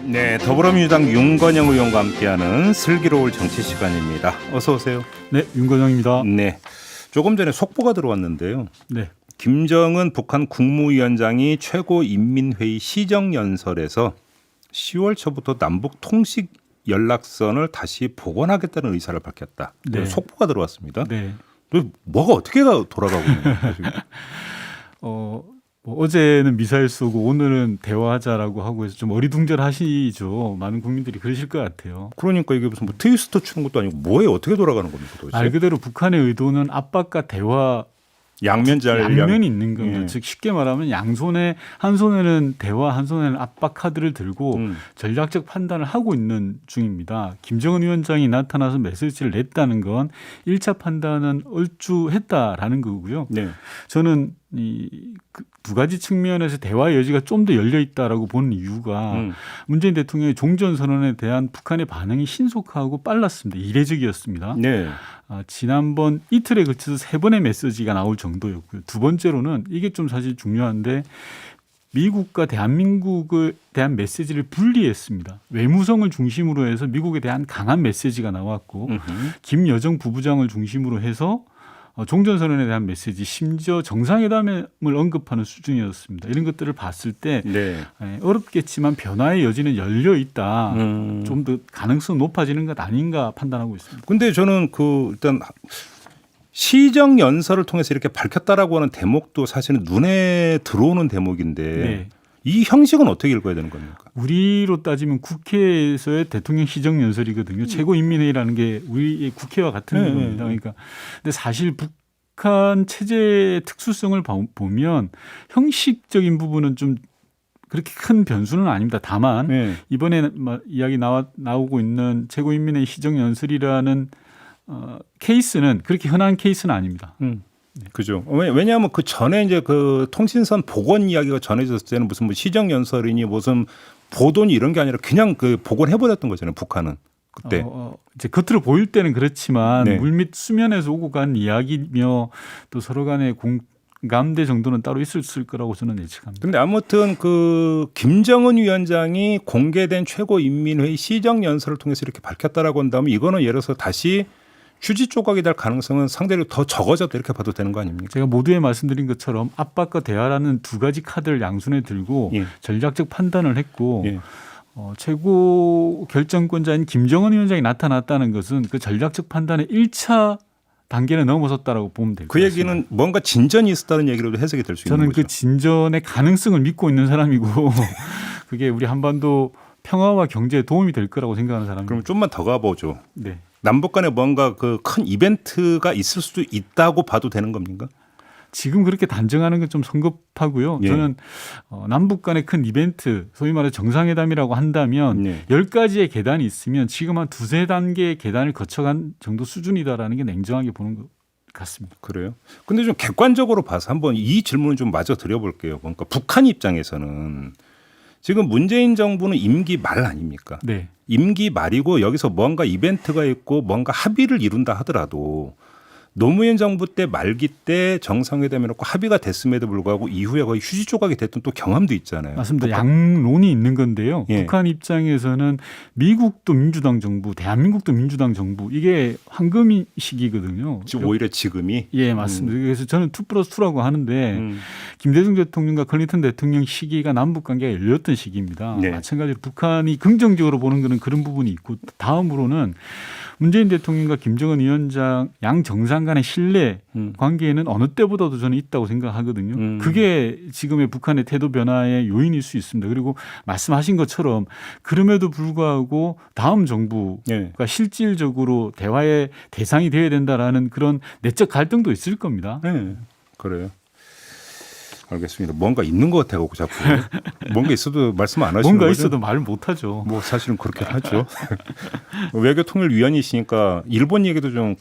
네, 더불어민주당 윤건영 의원과 함께하는 슬기로울 정치 시간입니다. 어서 오세요. 네, 윤건영입니다. 네, 조금 전에 속보가 들어왔는데요. 네, 김정은 북한 국무위원장이 최고인민회의 시정연설에서 10월 초부터 남북 통식 연락선을 다시 복원하겠다는 의사를 밝혔다. 네. 속보가 들어왔습니다. 네. 뭐가 어떻게 돌아가고 있는 거예요? 지금? 어제는 미사일 쏘고 오늘은 대화하자라고 하고 해서 좀 어리둥절하시죠. 많은 국민들이 그러실 것 같아요. 그러니까 이게 무슨 뭐 트위스터 추는 것도 아니고 뭐에 어떻게 돌아가는 겁니까 도대체? 말 그대로 북한의 의도는 압박과 대화 양면이 있는 겁니다. 예. 즉 쉽게 말하면 양손에 한 손에는 대화, 한 손에는 압박 카드를 들고 전략적 판단을 하고 있는 중입니다. 김정은 위원장이 나타나서 메시지를 냈다는 건 1차 판단은 얼추했다라는 거고요. 네. 저는 두 가지 측면에서 대화의 여지가 좀 더 열려 있다라고 보는 이유가 문재인 대통령의 종전선언에 대한 북한의 반응이 신속하고 빨랐습니다. 이례적이었습니다. 네. 지난번 이틀에 걸쳐서 3번의 메시지가 나올 정도였고요. 두 번째로는 이게 좀 사실 중요한데 미국과 대한민국에 대한 메시지를 분리했습니다. 외무성을 중심으로 해서 미국에 대한 강한 메시지가 나왔고 김여정 부부장을 중심으로 해서 종전선언에 대한 메시지, 심지어 정상회담을 언급하는 수준이었습니다. 이런 것들을 봤을 때 네. 어렵겠지만 변화의 여지는 열려 있다. 좀 더 가능성 높아지는 것 아닌가 판단하고 있습니다. 근데 저는 일단 시정 연설을 통해서 이렇게 밝혔다라고 하는 대목도 사실은 눈에 들어오는 대목인데 네. 이 형식은 어떻게 읽어야 되는 겁니까? 우리로 따지면 국회에서의 대통령 시정연설이거든요. 최고인민회의라는 게 우리의 국회와 같은 겁니다. 그러니까 근데 사실 북한 체제의 특수성을 보면 형식적인 부분은 좀 그렇게 큰 변수는 아닙니다. 다만 이번에 이야기 나오고 있는 최고인민회의 시정연설이라는 케이스는 그렇게 흔한 케이스는 아닙니다. 그죠. 왜냐하면 그 전에 이제 그 통신선 복원 이야기가 전해졌을 때는 무슨 뭐 시정 연설이니 무슨 보도니 이런 게 아니라 그냥 그 복원해버렸던 거잖아요. 북한은 그때. 이제 겉으로 보일 때는 그렇지만 네. 물밑 수면에서 오고 간 이야기며 또 서로 간의 공감대 정도는 따로 있었을 거라고 저는 예측합니다. 근데 아무튼 그 김정은 위원장이 공개된 최고인민회의 시정 연설을 통해서 이렇게 밝혔다라고 한다면 이거는 예를 들어서 다시 휴지 조각이 될 가능성은 상대로 더 적어졌다 이렇게 봐도 되는 거 아닙니까? 제가 모두에 말씀드린 것처럼 압박과 대화라는 두 가지 카드를 양손에 들고 전략적 판단을 했고 최고 결정권자인 김정은 위원장이 나타났다는 것은 그 전략적 판단의 1차 단계는 넘어섰다라고 보면 될 것 그 같습니다. 얘기는 뭔가 진전이 있었다는 얘기로도 해석이 될 수 있는 저는 거죠. 그 진전의 가능성을 믿고 있는 사람이고 그게 우리 한반도 평화와 경제에 도움이 될 거라고 생각하는 사람입니다. 그럼 좀만 더 가보죠. 네. 남북 간에 뭔가 그 큰 이벤트가 있을 수도 있다고 봐도 되는 겁니까? 지금 그렇게 단정하는 건 좀 성급하고요. 저는 남북 간의 큰 이벤트, 소위 말해 정상회담이라고 한다면 10가지의 계단이 있으면 지금 한 두세 단계의 계단을 거쳐간 정도 수준이다라는 게 냉정하게 보는 것 같습니다. 그래요? 근데 좀 객관적으로 봐서 한번 이 질문을 좀 마저 드려볼게요. 그러니까 북한 입장에서는 지금 문재인 정부는 임기 말 아닙니까? 네. 임기 말이고 여기서 뭔가 이벤트가 있고 뭔가 합의를 이룬다 하더라도 노무현 정부 때 말기 때 정상회담해 놓고 합의가 됐음에도 불구하고 이후에 거의 휴지 조각이 됐던 또 경험도 있잖아요. 맞습니다. 양론이 있는 건데요. 북한 입장에서는 미국도 민주당 정부, 대한민국도 민주당 정부 이게 황금 시기거든요. 지금 오히려 지금이 예, 맞습니다. 그래서 저는 2+2라고 하는데 김대중 대통령과 클린턴 대통령 시기가 남북 관계가 열렸던 시기입니다. 마찬가지로 북한이 긍정적으로 보는 것은 그런 부분이 있고 다음으로는 문재인 대통령과 김정은 위원장 양 정상 간의 신뢰 관계에는 어느 때보다도 저는 있다고 생각하거든요. 그게 지금의 북한의 태도 변화의 요인일 수 있습니다. 그리고 말씀하신 것처럼 그럼에도 불구하고 다음 정부가 실질적으로 대화의 대상이 되어야 된다라는 그런 내적 갈등도 있을 겁니다. 네, 그래요. 알겠습니다. 뭔가 있는 것 같아요, 자꾸. 뭔가 있어도 말씀 안 하시는 거죠? 뭔가 있어도 말을 못 하죠. 뭐 사실은 그렇게 하죠. 외교통일위원이시니까 일본 얘기도 좀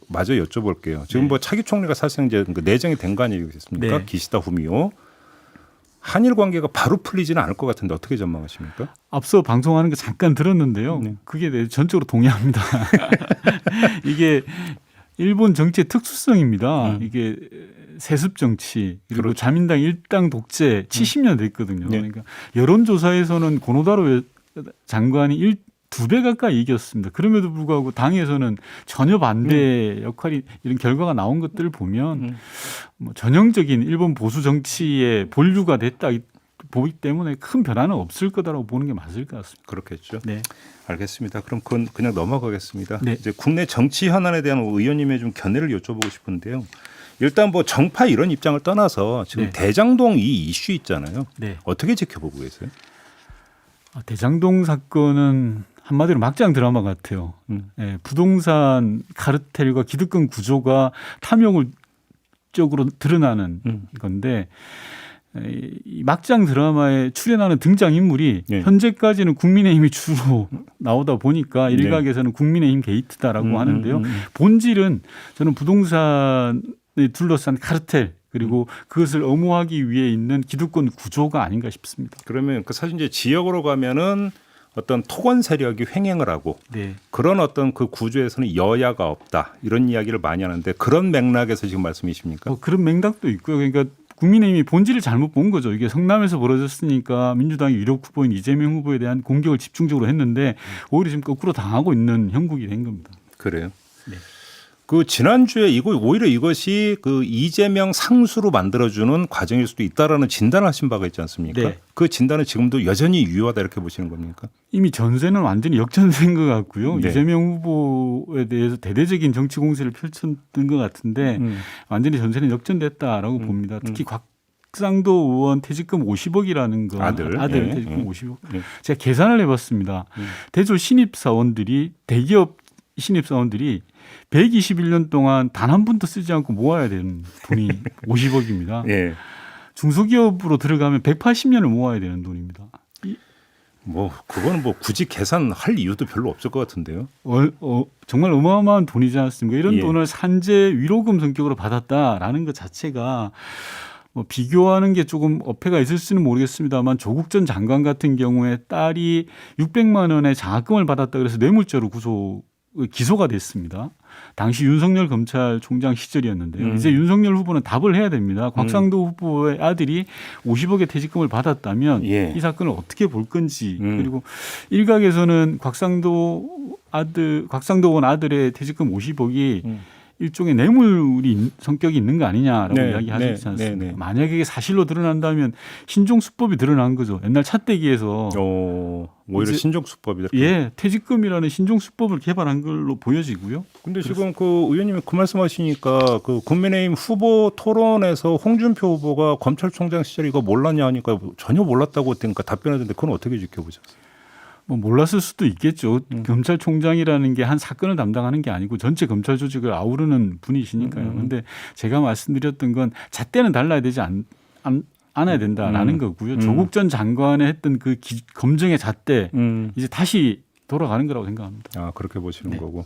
마저 여쭤볼게요. 지금 뭐 차기 총리가 사실은 이제 내정이 된 거 아니겠습니까? 기시다 후미오. 한일 관계가 바로 풀리지는 않을 것 같은데 어떻게 전망하십니까? 앞서 방송하는 거 잠깐 들었는데요. 그게 전적으로 동의합니다. 이게 일본 정치의 특수성입니다. 이게 세습 정치 그리고 자민당 일당 독재 70년 됐거든요. 그러니까 여론조사에서는 고노다로 장관이 2배 가까이 이겼습니다. 그럼에도 불구하고 당에서는 전혀 반대 역할이 이런 결과가 나온 것들을 보면 뭐 전형적인 일본 보수 정치의 본류가 됐다 보기 때문에 큰 변화는 없을 거다라고 보는 게 맞을 것 같습니다. 그렇겠죠. 네. 알겠습니다. 그럼 그건 그냥 넘어가겠습니다. 네. 이제 국내 정치 현안에 대한 의원님의 좀 견해를 여쭤보고 싶은데요. 일단 뭐 정파 이런 입장을 떠나서 지금 네. 대장동 이 이슈 있잖아요. 네. 어떻게 지켜보고 계세요? 대장동 사건은 한마디로 막장 드라마 같아요. 예, 부동산 카르텔과 기득권 구조가 탐욕적으로 드러나는 건데 이 막장 드라마에 출연하는 등장인물이 네. 현재까지는 국민의힘이 주로 나오다 보니까 일각에서는 국민의힘 게이트다라고 하는데요. 본질은 저는 부동산에 둘러싼 카르텔 그리고 그것을 엄호하기 위해 있는 기득권 구조가 아닌가 싶습니다. 그러면 그 사실 이제 지역으로 가면은 어떤 토건 세력이 횡행을 하고 네. 그런 어떤 그 구조에서는 여야가 없다 이런 이야기를 많이 하는데 그런 맥락에서 지금 말씀이십니까? 그런 맥락도 있고요. 그러니까 국민의힘이 본질을 잘못 본 거죠. 이게 성남에서 벌어졌으니까 민주당이 유력 후보인 이재명 후보에 대한 공격을 집중적으로 했는데 오히려 지금 거꾸로 당하고 있는 형국이 된 겁니다. 그래요. 네. 그 지난주에 오히려 이것이 그 이재명 상수로 만들어주는 과정일 수도 있다라는 진단을 하신 바가 있지 않습니까? 네. 그 진단은 지금도 여전히 유효하다 이렇게 보시는 겁니까? 이미 전세는 완전히 역전된 것 같고요. 네. 이재명 후보에 대해서 대대적인 정치 공세를 펼쳤던 것 같은데 완전히 전세는 역전됐다라고 봅니다. 특히 곽상도 의원 퇴직금 50억이라는 거 아들 네. 퇴직금 50억. 네. 제가 계산을 해봤습니다. 대졸 신입사원들이 대기업 신입사원들이 121년 동안 단 한 푼도 쓰지 않고 모아야 되는 돈이 50억입니다. 예. 중소기업으로 들어가면 180년을 모아야 되는 돈입니다. 뭐 그거는 뭐 굳이 계산할 이유도 별로 없을 것 같은데요. 정말 어마어마한 돈이지 않습니까? 이런 예. 돈을 산재 위로금 성격으로 받았다라는 것 자체가 뭐 비교하는 게 조금 어폐가 있을지는 모르겠습니다만 조국 전 장관 같은 경우에 딸이 600만 원의 장학금을 받았다 그래서 뇌물죄로 기소가 됐습니다. 당시 윤석열 검찰총장 시절이었는데요. 이제 윤석열 후보는 답을 해야 됩니다. 곽상도 후보의 아들이 50억의 퇴직금을 받았다면 예. 이 사건을 어떻게 볼 건지 그리고 일각에서는 곽상도 의원 아들의 퇴직금 50억이 일종의 뇌물이 성격이 있는 거 아니냐라고 네, 이야기하지 네, 않습니까? 네, 네. 만약에 이게 사실로 드러난다면 신종수법이 드러난 거죠. 옛날 차떼기에서 오히려 이제- 신종수법이다. 예, 퇴직금이라는 신종수법을 개발한 걸로 보여지고요. 근데 지금 그 의원님이 그 말씀하시니까 그 국민의힘 후보 토론에서 홍준표 후보가 검찰총장 시절에 이거 몰랐냐 하니까 전혀 몰랐다고 그러니까 답변하던데 그건 어떻게 지켜보셨어요? 뭐 몰랐을 수도 있겠죠. 검찰총장이라는 게 한 사건을 담당하는 게 아니고 전체 검찰 조직을 아우르는 분이시니까요. 그런데 제가 말씀드렸던 건 잣대는 달라야 되지 않아야 된다라는 거고요. 조국 전 장관의 했던 그 검증의 잣대 이제 다시 돌아가는 거라고 생각합니다. 아 그렇게 보시는 네. 거고.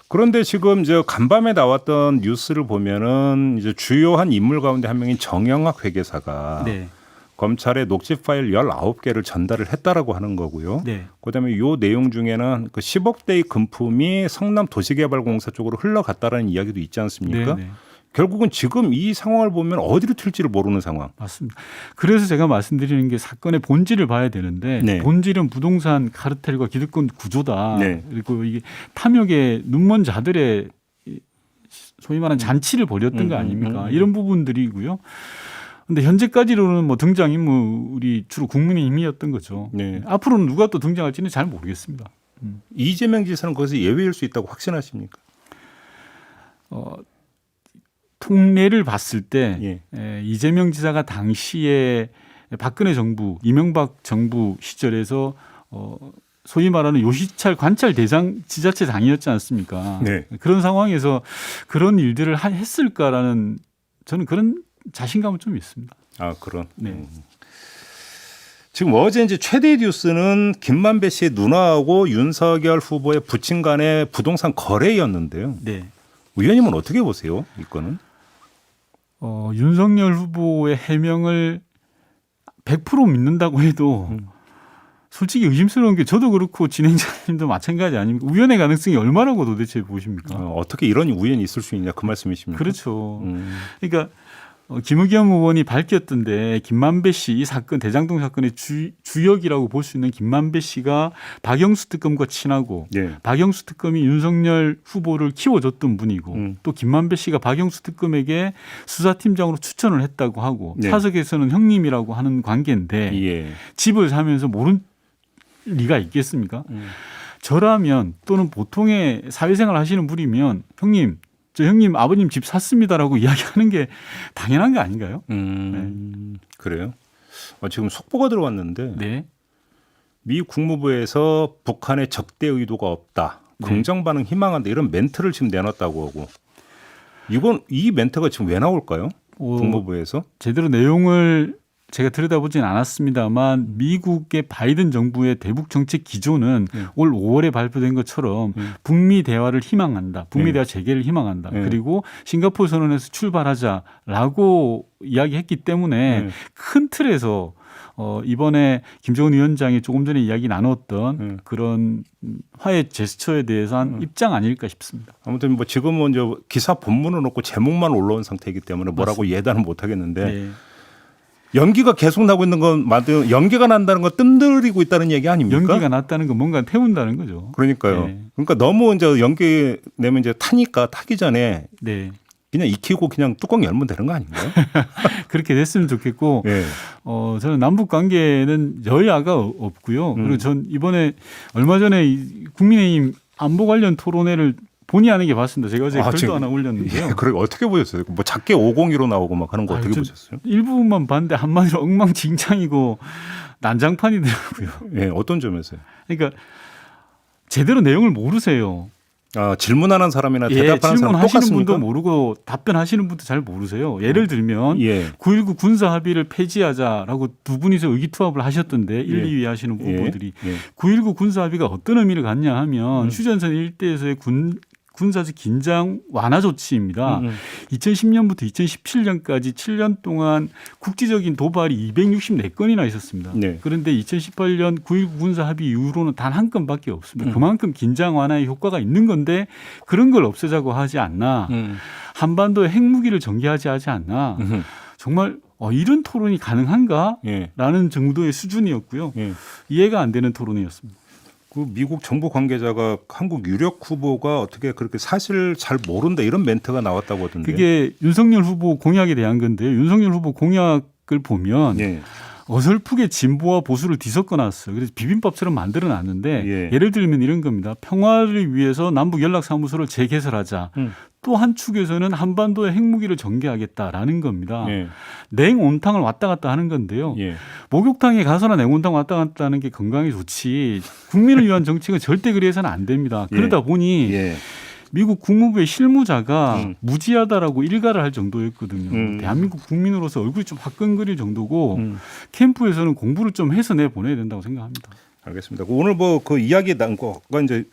그런데 지금 저 간밤에 나왔던 뉴스를 보면은 이제 주요한 인물 가운데 한 명인 정영학 회계사가 네. 검찰에 녹취 파일 19개를 전달을 했다라고 하는 거고요. 네. 그다음에 요 내용 중에는 그 10억대의 금품이 성남 도시개발공사 쪽으로 흘러갔다라는 이야기도 있지 않습니까? 네. 결국은 지금 이 상황을 보면 어디로 튈지를 모르는 상황. 맞습니다. 그래서 제가 말씀드리는 게 사건의 본질을 봐야 되는데 네. 본질은 부동산 카르텔과 기득권 구조다. 네. 그리고 이게 탐욕에 눈먼 자들의 소위 말하는 잔치를 벌였던 거 아닙니까? 이런 부분들이고요. 근데 현재까지로는 뭐 등장인물이 주로 국민의힘이었던 거죠. 네. 앞으로는 누가 또 등장할지는 잘 모르겠습니다. 이재명 지사는 거기서 예외일 수 있다고 확신하십니까? 통례를 봤을 때 예. 이재명 지사가 당시에 박근혜 정부, 이명박 정부 시절에서 소위 말하는 요시찰 관찰 대상 지자체장이었지 않습니까? 네. 그런 상황에서 그런 일들을 했을까라는 저는 그런 자신감은 좀 있습니다. 아 그런. 네. 지금 어제 이제 최대 뉴스는 김만배 씨의 누나하고 윤석열 후보의 부친 간의 부동산 거래였는데요. 네. 의원님은 어떻게 보세요? 이거는? 윤석열 후보의 해명을 100% 믿는다고 해도 솔직히 의심스러운 게 저도 그렇고 진행자님도 마찬가지 아닙니까? 우연의 가능성이 얼마라고 도대체 보십니까? 어떻게 이런 우연이 있을 수 있냐 그 말씀이십니까? 그렇죠. 그러니까 김의겸 의원이 밝혔던데 김만배 씨 이 사건 대장동 사건의 주역이라고 볼 수 있는 김만배 씨가 박영수 특검과 친하고 예. 박영수 특검이 윤석열 후보를 키워줬던 분이고 또 김만배 씨가 박영수 특검에게 수사팀장으로 추천을 했다고 하고 네. 사석에서는 형님이라고 하는 관계인데 예. 집을 사면서 모른 리가 있겠습니까? 저라면 또는 보통의 사회생활 하시는 분이면 형님 저 형님 아버님 집 샀습니다라고 이야기하는 게 당연한 게 아닌가요? 그래요? 지금 속보가 들어왔는데 네. 미 국무부에서 북한의 적대 의도가 없다. 긍정 반응 희망한다. 이런 멘트를 지금 내놨다고 하고 이 멘트가 지금 왜 나올까요? 국무부에서? 제대로 내용을 제가 들여다보진 않았습니다만 미국의 바이든 정부의 대북 정책 기조는 올 5월에 발표된 것처럼 북미 대화를 희망한다. 북미 대화 재개를 희망한다. 그리고 싱가포르 선언에서 출발하자라고 이야기했기 때문에 큰 틀에서 이번에 김정은 위원장이 조금 전에 이야기 나눴던 그런 화해 제스처에 대해서는 입장 아닐까 싶습니다. 아무튼 뭐 지금은 이제 기사 본문은 없고 제목만 올라온 상태이기 때문에 뭐라고 맞습니다. 예단은 못 하겠는데 네. 연기가 계속 나고 있는 건 맞아요. 연기가 난다는 건 뜸들이고 있다는 얘기 아닙니까? 연기가 났다는 건 뭔가 태운다는 거죠. 그러니까요. 네. 그러니까 너무 이제 연기 내면 이제 타니까 타기 전에 네. 그냥 익히고 그냥 뚜껑 열면 되는 거 아닌가요? 그렇게 됐으면 좋겠고 예. 저는 남북 관계는 여야가 없고요. 그리고 전 이번에 얼마 전에 이 국민의힘 안보 관련 토론회를 본의 아니게 봤습니다. 제가 어제 글도 지금, 하나 올렸는데요. 예, 그래 어떻게 보셨어요? 뭐 작게 502로 나오고 막 하는 거 어떻게 보셨어요? 일부분만 봤는데 한마디로 엉망진창이고 난장판이더라고요. 예, 어떤 점에서요? 그러니까 제대로 내용을 모르세요. 질문하는 사람이나 대답하는 사람 질문하시는 똑같습니까? 분도 모르고 답변하시는 분도 잘 모르세요. 예를 들면 예. 9.19 군사 합의를 폐지하자라고 두 분이서 의기투합을 하셨던데 1, 예. 2위 하시는 후보들이 예. 9.19 군사 합의가 어떤 의미를 갖냐 하면 휴전선 일대에서의 군사적 긴장 완화 조치입니다. 2010년부터 2017년까지 7년 동안 국지적인 도발이 264건이나 있었습니다. 네. 그런데 2018년 9.19 군사 합의 이후로는 단 한 건밖에 없습니다. 그만큼 긴장 완화의 효과가 있는 건데 그런 걸 없애자고 하지 않나. 한반도에 핵무기를 전개하지 하지 않나. 정말 이런 토론이 가능한가? 예. 라는 정도의 수준이었고요. 예. 이해가 안 되는 토론이었습니다. 그 미국 정부 관계자가 한국 유력 후보가 어떻게 그렇게 사실 잘 모른다 이런 멘트가 나왔다고 하던데. 그게 윤석열 후보 공약에 대한 건데요. 윤석열 후보 공약을 보면 예. 어설프게 진보와 보수를 뒤섞어놨어요. 그래서 비빔밥처럼 만들어놨는데 예. 예를 들면 이런 겁니다. 평화를 위해서 남북 연락사무소를 재개설하자. 또 한 축에서는 한반도에 핵무기를 전개하겠다라는 겁니다. 예. 냉온탕을 왔다 갔다 하는 건데요. 예. 목욕탕에 가서나 냉온탕 왔다 갔다 하는 게 건강에 좋지 국민을 위한 정책은 절대 그래서는 안 됩니다. 그러다 보니 예. 미국 국무부의 실무자가 무지하다라고 일가를 할 정도였거든요. 대한민국 국민으로서 얼굴이 좀 화끈거릴 정도고 캠프에서는 공부를 좀 해서 내보내야 된다고 생각합니다. 알겠습니다. 오늘 뭐 그 이야기 난 거가 이제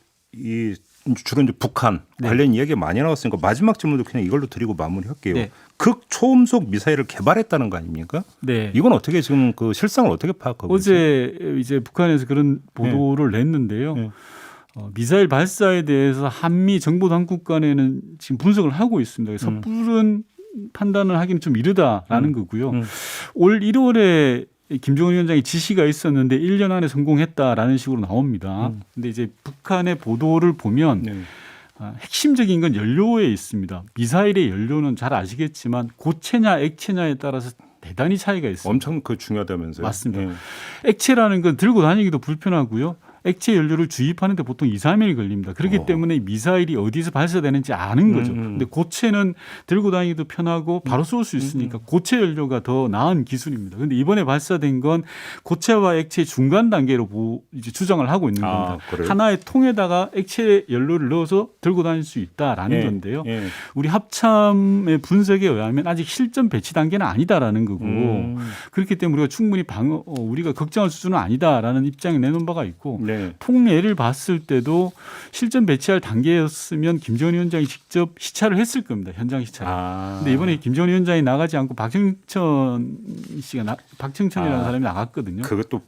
주로 이제 북한 관련 이야기가 많이 나왔으니까 마지막 질문도 그냥 이걸로 드리고 마무리할게요. 네. 극초음속 미사일을 개발했다는 거 아닙니까? 네. 이건 어떻게 지금 그 실상을 어떻게 파악하고 어제 이제 북한에서 그런 보도를 냈는데요. 네. 미사일 발사에 대해서 한미 정보 당국 간에는 지금 분석을 하고 있습니다. 섣부른 판단을 하기는 좀 이르다라는 거고요. 올 1월에 김정은 위원장의 지시가 있었는데 1년 안에 성공했다라는 식으로 나옵니다. 근데 이제 북한의 보도를 보면 네. 핵심적인 건 연료에 있습니다. 미사일의 연료는 잘 아시겠지만 고체냐 액체냐에 따라서 대단히 차이가 있습니다. 엄청 그 중요하다면서요? 맞습니다. 액체라는 건 들고 다니기도 불편하고요. 액체 연료를 주입하는데 보통 2, 3일 걸립니다. 그렇기 때문에 미사일이 어디서 발사되는지 아는 거죠. 근데 고체는 들고 다니기도 편하고 바로 쏠 수 있으니까 고체 연료가 더 나은 기술입니다. 그런데 이번에 발사된 건 고체와 액체 중간 단계로 이제 추정을 하고 있는 겁니다. 그래요? 하나의 통에다가 액체 연료를 넣어서 들고 다닐 수 있다라는 건데요. 예. 우리 합참의 분석에 의하면 아직 실전 배치 단계는 아니다라는 거고 그렇기 때문에 우리가 충분히 우리가 걱정할 수준은 아니다라는 입장을 내놓은 바가 있고 네. 통례를 봤을 때도 실전 배치할 단계였으면 김정은 위원장이 직접 시찰을 했을 겁니다. 현장 시찰. 근데 이번에 김정은 위원장이 나가지 않고 박정천이라는 사람이 나갔거든요. 그것도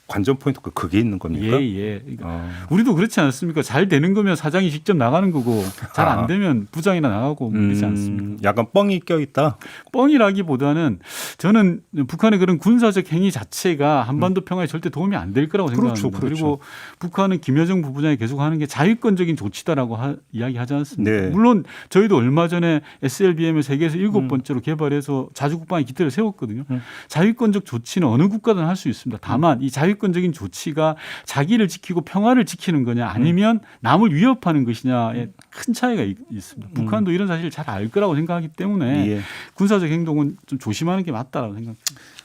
관전 포인트가 그게 있는 겁니까? 예. 그러니까 우리도 그렇지 않습니까? 잘 되는 거면 사장이 직접 나가는 거고 잘 안 되면 부장이나 나가고 그렇지 않습니까? 약간 뻥이 껴있다. 뻥이라기보다는 저는 북한의 그런 군사적 행위 자체가 한반도 평화에 절대 도움이 안 될 거라고 생각합니다. 그렇죠. 그리고 북한은 김여정 부부장이 계속 하는 게 자유권적인 조치다라고 이야기하지 않습니까? 네. 물론 저희도 얼마 전에 SLBM을 세계에서 7번째로 개발해서 자주국방의 기틀을 세웠거든요. 자유권적 조치는 어느 국가든 할 수 있습니다. 다만 이 자유권적인 조치가 자기를 지키고 평화를 지키는 거냐 아니면 남을 위협하는 것이냐에 큰 차이가 있습니다. 북한도 이런 사실을 잘 알 거라고 생각하기 때문에 예. 군사적 행동은 좀 조심하는 게 맞다라고 생각합니다.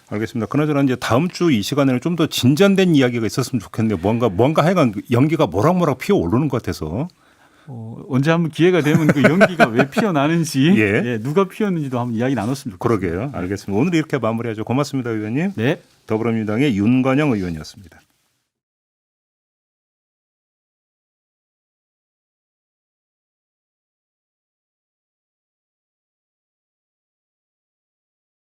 알겠습니다. 그나저나 이제 다음 주 이 시간에는 좀 더 진전된 이야기가 있었으면 좋겠네요. 뭔가 하여간 연기가 모락모락 피어오르는 것 같아서. 언제 한번 기회가 되면 그 연기가 왜 피어나는지 예. 누가 피웠는지도 한번 이야기 나눴으면 좋겠습니다. 그러게요. 알겠습니다. 오늘 이렇게 마무리하죠. 고맙습니다, 의원님. 네. 더불어민주당의 윤건영 의원이었습니다.